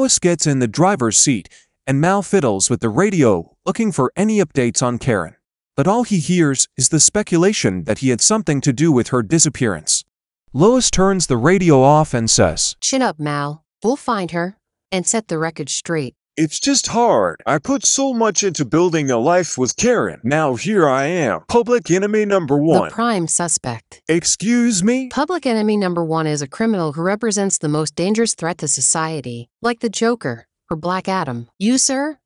Lois gets in the driver's seat, and Mal fiddles with the radio, looking for any updates on Karen. But all he hears is the speculation that he had something to do with her disappearance. Lois turns the radio off and says, "Chin up, Mal. We'll find her and set the record straight." It's just hard. I put so much into building a life with Karen. Now here I am, public enemy number one. The prime suspect. Excuse me? Public enemy number one is a criminal who represents the most dangerous threat to society, like the Joker or Black Adam. You, sir,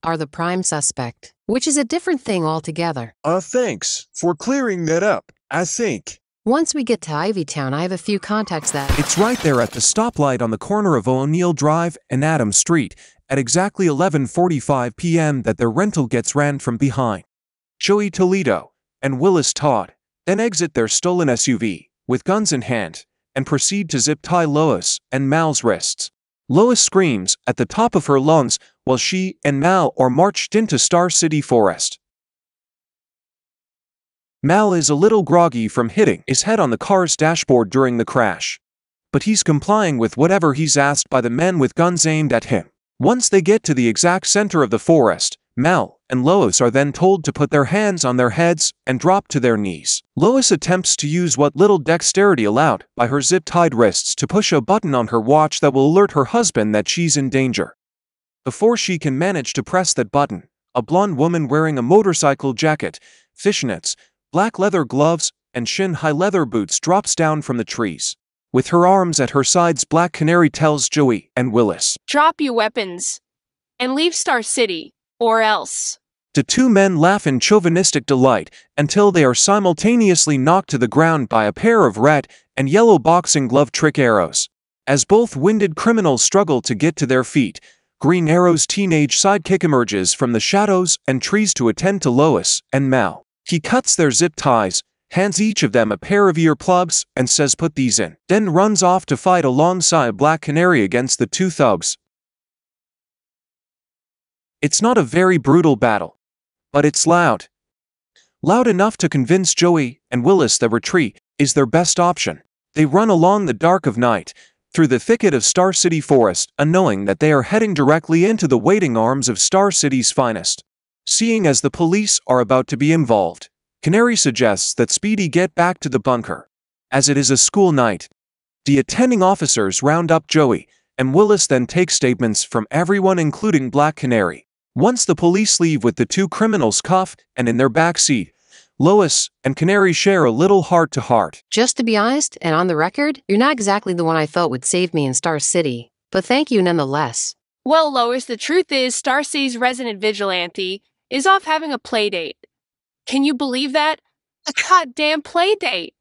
are the prime suspect, which is a different thing altogether. Thanks for clearing that up, I think. Once we get to Ivytown, I have a few contacts that... It's right there at the stoplight on the corner of O'Neill Drive and Adams Street, at exactly 11:45 p.m. that their rental gets ran from behind. Joey Toledo and Willis Todd then exit their stolen SUV, with guns in hand, and proceed to zip-tie Lois and Mal's wrists. Lois screams at the top of her lungs while she and Mal are marched into Star City Forest. Mal is a little groggy from hitting his head on the car's dashboard during the crash, but he's complying with whatever he's asked by the men with guns aimed at him. Once they get to the exact center of the forest, Mal and Lois are then told to put their hands on their heads and drop to their knees. Lois attempts to use what little dexterity allowed by her zip-tied wrists to push a button on her watch that will alert her husband that she's in danger. Before she can manage to press that button, a blonde woman wearing a motorcycle jacket, fishnets, black leather gloves, and shin-high leather boots drops down from the trees. With her arms at her sides, Black Canary tells Joey and Willis, "Drop your weapons and leave Star City, or else." The two men laugh in chauvinistic delight until they are simultaneously knocked to the ground by a pair of red and yellow boxing glove trick arrows. As both winded criminals struggle to get to their feet, Green Arrow's teenage sidekick emerges from the shadows and trees to attend to Lois and Mal. He cuts their zip ties, hands each of them a pair of earplugs, and says put these in, then runs off to fight alongside Black Canary against the two thugs. It's not a very brutal battle, but it's loud. Loud enough to convince Joey and Willis that retreat is their best option. They run along the dark of night, through the thicket of Star City Forest, unknowing that they are heading directly into the waiting arms of Star City's finest. Seeing as the police are about to be involved, Canary suggests that Speedy get back to the bunker. As it is a school night, the attending officers round up Joey, and Willis then takes statements from everyone including Black Canary. Once the police leave with the two criminals cuffed and in their back seat, Lois and Canary share a little heart-to-heart. "Just to be honest, and on the record, you're not exactly the one I felt would save me in Star City, but thank you nonetheless." Well, Lois, the truth is Star City's resident vigilante is off having a play date. Can you believe that? A goddamn play date.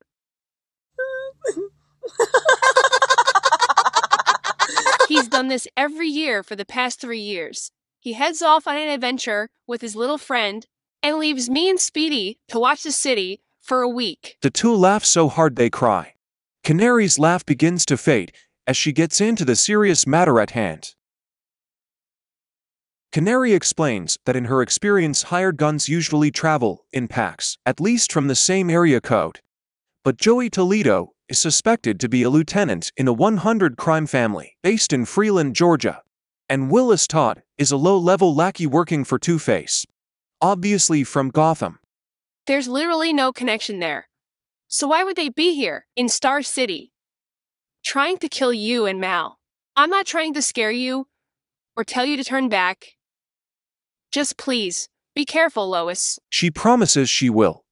He's done this every year for the past 3 years. He heads off on an adventure with his little friend and leaves me and Speedy to watch the city for a week. The two laugh so hard they cry. Canary's laugh begins to fade as she gets into the serious matter at hand. Canary explains that in her experience hired guns usually travel in packs, at least from the same area code. But Joey Toledo is suspected to be a lieutenant in a 100 crime family based in Freeland, Georgia. And Willis Todd is a low-level lackey working for Two-Face, obviously from Gotham. There's literally no connection there. So why would they be here, in Star City, trying to kill you and Mal? I'm not trying to scare you or tell you to turn back. Just please, be careful, Lois. She promises she will.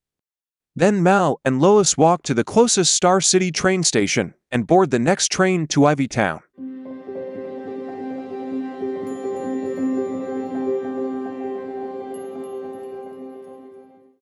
Then Mal and Lois walk to the closest Star City train station and board the next train to Ivytown.